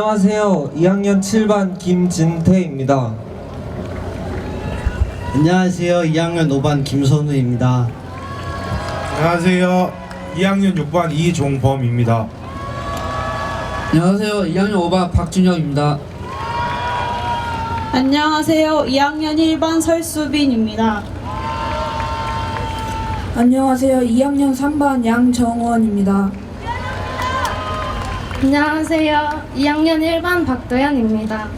안녕하세요. 2학년 7반 김진태입니다. 안녕하세요. 2학년 5반 김선우입니다. 안녕하세요. 2학년 6반 이종범입니다. 안녕하세요. 2학년 5반 박준혁입니다. 안녕하세요. 2학년 1반 설수빈입니다. 안녕하세요. 2학년 3반 양정원입니다. 안녕하세요. 2학년 1반 박도연입니다.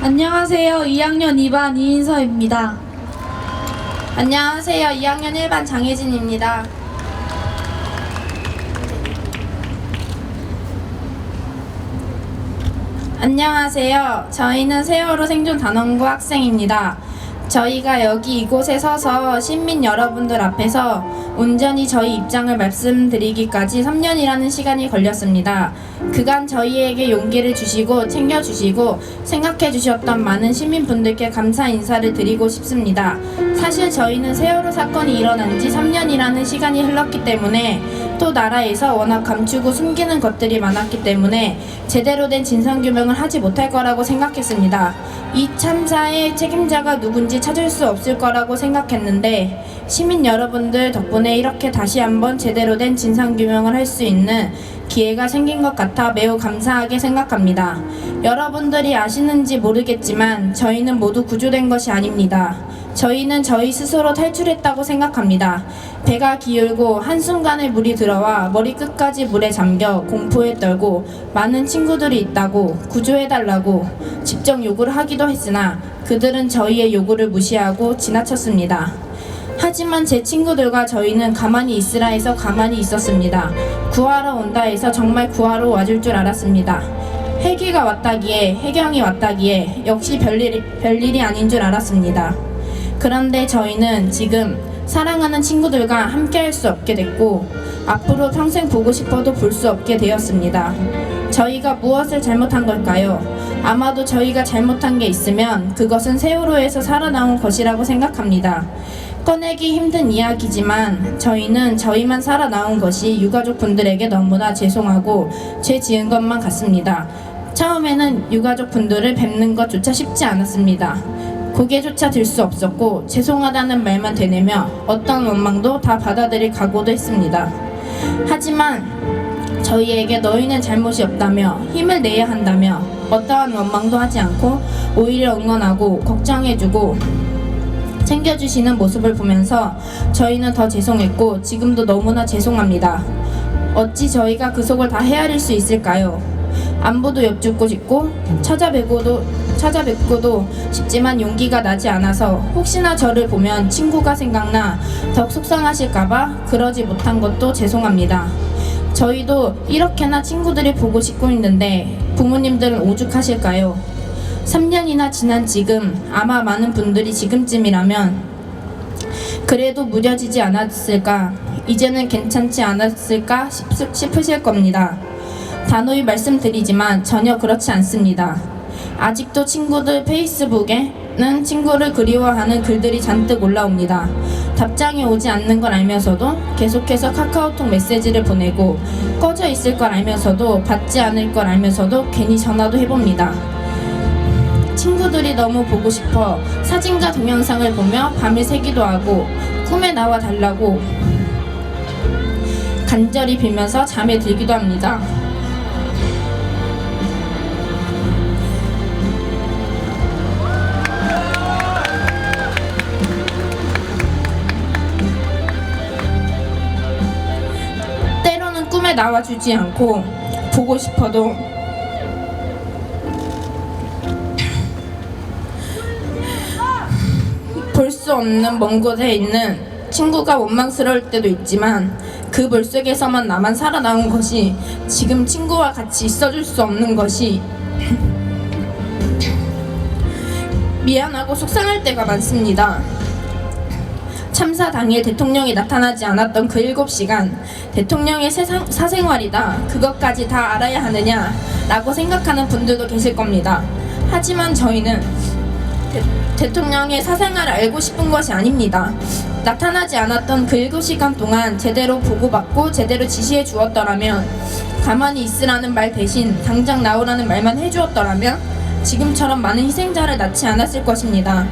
안녕하세요. 2학년 2반 이인서입니다. 안녕하세요. 2학년 1반 장혜진입니다. 안녕하세요. 저희는 세월호 생존 단원고 학생입니다. 저희가 여기 이곳에 서서 시민 여러분들 앞에서 온전히 저희 입장을 말씀드리기까지 3년이라는 시간이 걸렸습니다. 그간 저희에게 용기를 주시고 챙겨주시고 생각해 주셨던 많은 시민분들께 감사 인사를 드리고 싶습니다. 사실 저희는 세월호 사건이 일어난 지 3년이라는 시간이 흘렀기 때문에 또 나라에서 워낙 감추고 숨기는 것들이 많았기 때문에 제대로 된 진상규명을 하지 못할 거라고 생각했습니다. 이 참사의 책임자가 누군지 찾을 수 없을 거라고 생각했는데 시민 여러분들 덕분에 이렇게 다시 한번 제대로 된 진상규명을 할 수 있는 기회가 생긴 것 같아 매우 감사하게 생각합니다. 여러분들이 아시는지 모르겠지만 저희는 모두 구조된 것이 아닙니다. 저희는 저희 스스로 탈출했다고 생각합니다. 배가 기울고 한순간에 물이 들어와 머리 끝까지 물에 잠겨 공포에 떨고 많은 친구들이 있다고 구조해달라고 직접 요구를 하기도 했으나 그들은 저희의 요구를 무시하고 지나쳤습니다. 하지만 제 친구들과 저희는 가만히 있으라 해서 가만히 있었습니다. 구하러 온다 해서 정말 구하러 와줄 줄 알았습니다. 헬기가 왔다기에 해경이 왔다기에 역시 별일이 아닌 줄 알았습니다. 그런데 저희는 지금 사랑하는 친구들과 함께 할 수 없게 됐고 앞으로 평생 보고 싶어도 볼 수 없게 되었습니다. 저희가 무엇을 잘못한 걸까요? 아마도 저희가 잘못한 게 있으면 그것은 세월호에서 살아나온 것이라고 생각합니다. 꺼내기 힘든 이야기지만 저희는 저희만 살아나온 것이 유가족 분들에게 너무나 죄송하고 죄 지은 것만 같습니다. 처음에는 유가족 분들을 뵙는 것조차 쉽지 않았습니다. 고개조차 들 수 없었고 죄송하다는 말만 되뇌며 어떤 원망도 다 받아들일 각오도 했습니다. 하지만 저희에게 너희는 잘못이 없다며 힘을 내야 한다며 어떠한 원망도 하지 않고 오히려 응원하고 걱정해주고 챙겨주시는 모습을 보면서 저희는 더 죄송했고 지금도 너무나 죄송합니다. 어찌 저희가 그 속을 다 헤아릴 수 있을까요? 안부도 여쭙고 싶고 찾아뵙고도 싶지만 용기가 나지 않아서 혹시나 저를 보면 친구가 생각나 더 속상하실까봐 그러지 못한 것도 죄송합니다. 저희도 이렇게나 친구들이 보고 싶고 있는데 부모님들은 오죽하실까요? 3년이나 지난 지금 아마 많은 분들이 지금쯤이라면 그래도 무뎌지지 않았을까 이제는 괜찮지 않았을까 싶으실 겁니다. 단호히 말씀드리지만 전혀 그렇지 않습니다. 아직도 친구들 페이스북에는 친구를 그리워하는 글들이 잔뜩 올라옵니다. 답장이 오지 않는 걸 알면서도 계속해서 카카오톡 메시지를 보내고 꺼져 있을 걸 알면서도 받지 않을 걸 알면서도 괜히 전화도 해봅니다. 친구들이 너무 보고 싶어 사진과 동영상을 보며 밤을 새기도 하고 꿈에 나와 달라고 간절히 빌면서 잠에 들기도 합니다. 때로는 꿈에 나와주지 않고 보고 싶어도 볼 수 없는 먼 곳에 있는 친구가 원망스러울 때도 있지만 그 물속에서만 나만 살아나온 것이 지금 친구와 같이 있어줄 수 없는 것이 미안하고 속상할 때가 많습니다. 참사 당일 대통령이 나타나지 않았던 그 7시간 대통령의 사생활이다 그것까지 다 알아야 하느냐 라고 생각하는 분들도 계실 겁니다. 하지만 저희는 대통령의 사생활을 알고 싶은 것이 아닙니다. 나타나지 않았던 그 7시간 동안 제대로 보고받고 제대로 지시해 주었더라면 가만히 있으라는 말 대신 당장 나오라는 말만 해주었더라면 지금처럼 많은 희생자를 낳지 않았을 것입니다.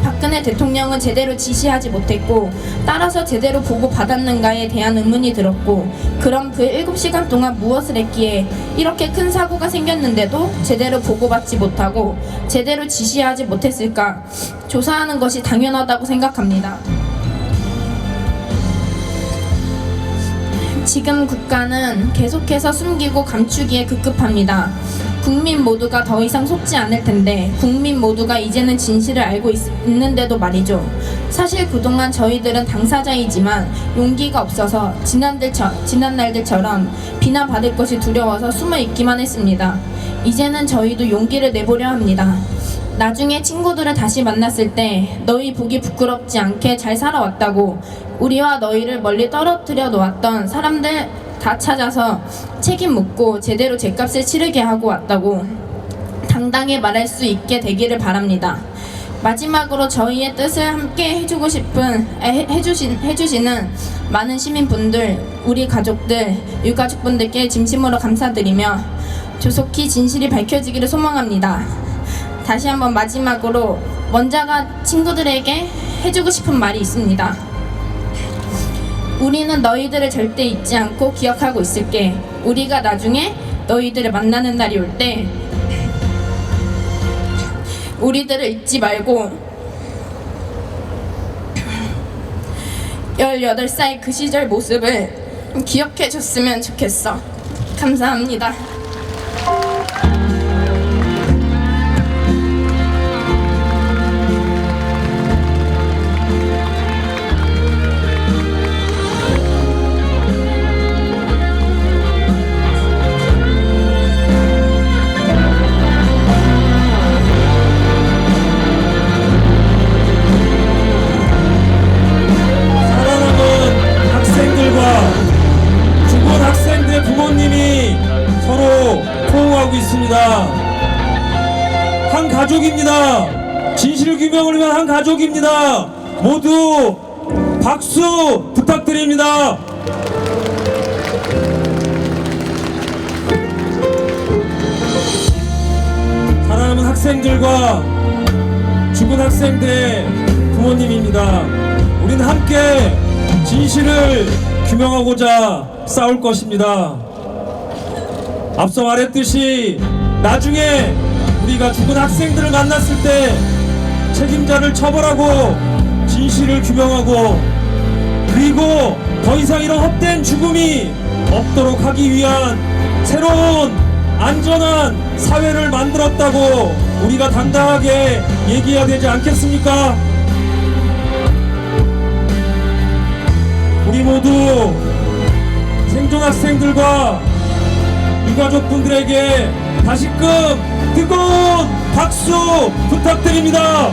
박근혜 대통령은 제대로 지시하지 못했고 따라서 제대로 보고받았는가에 대한 의문이 들었고 그럼 그 7시간 동안 무엇을 했기에 이렇게 큰 사고가 생겼는데도 제대로 보고받지 못하고 제대로 지시하지 못했을까 조사하는 것이 당연하다고 생각합니다. 지금 국가는 계속해서 숨기고 감추기에 급급합니다. 국민 모두가 더 이상 속지 않을 텐데 국민 모두가 이제는 진실을 알고 있는데도 말이죠. 사실 그동안 저희들은 당사자이지만 용기가 없어서 지난 날들처럼 비난받을 것이 두려워서 숨어 있기만 했습니다. 이제는 저희도 용기를 내보려 합니다. 나중에 친구들을 다시 만났을 때 너희 보기 부끄럽지 않게 잘 살아왔다고 우리와 너희를 멀리 떨어뜨려 놓았던 사람들 다 찾아서 책임 묻고 제대로 죄값을 치르게 하고 왔다고 당당히 말할 수 있게 되기를 바랍니다. 마지막으로 저희의 뜻을 함께 해주시는 많은 시민분들, 우리 가족들, 유가족분들께 진심으로 감사드리며 조속히 진실이 밝혀지기를 소망합니다. 다시 한번 마지막으로 원자가 친구들에게 해주고 싶은 말이 있습니다. 우리는 너희들을 절대 잊지 않고 기억하고 있을게. 우리가 나중에 너희들을 만나는 날이 올 때 우리들을 잊지 말고 18살 그 시절 모습을 기억해 줬으면 좋겠어. 감사합니다. 한 가족입니다. 진실 규명을 위한 한 가족입니다. 모두 박수 부탁드립니다. 사랑하는 학생들과 죽은 학생들의 부모님입니다. 우리는 함께 진실을 규명하고자 싸울 것입니다. 앞서 말했듯이 나중에 우리가 죽은 학생들을 만났을 때 책임자를 처벌하고 진실을 규명하고 그리고 더 이상 이런 헛된 죽음이 없도록 하기 위한 새로운 안전한 사회를 만들었다고 우리가 당당하게 얘기해야 되지 않겠습니까? 우리 모두 생존 학생들과 유가족분들에게 다시금 뜨거운 박수 부탁드립니다.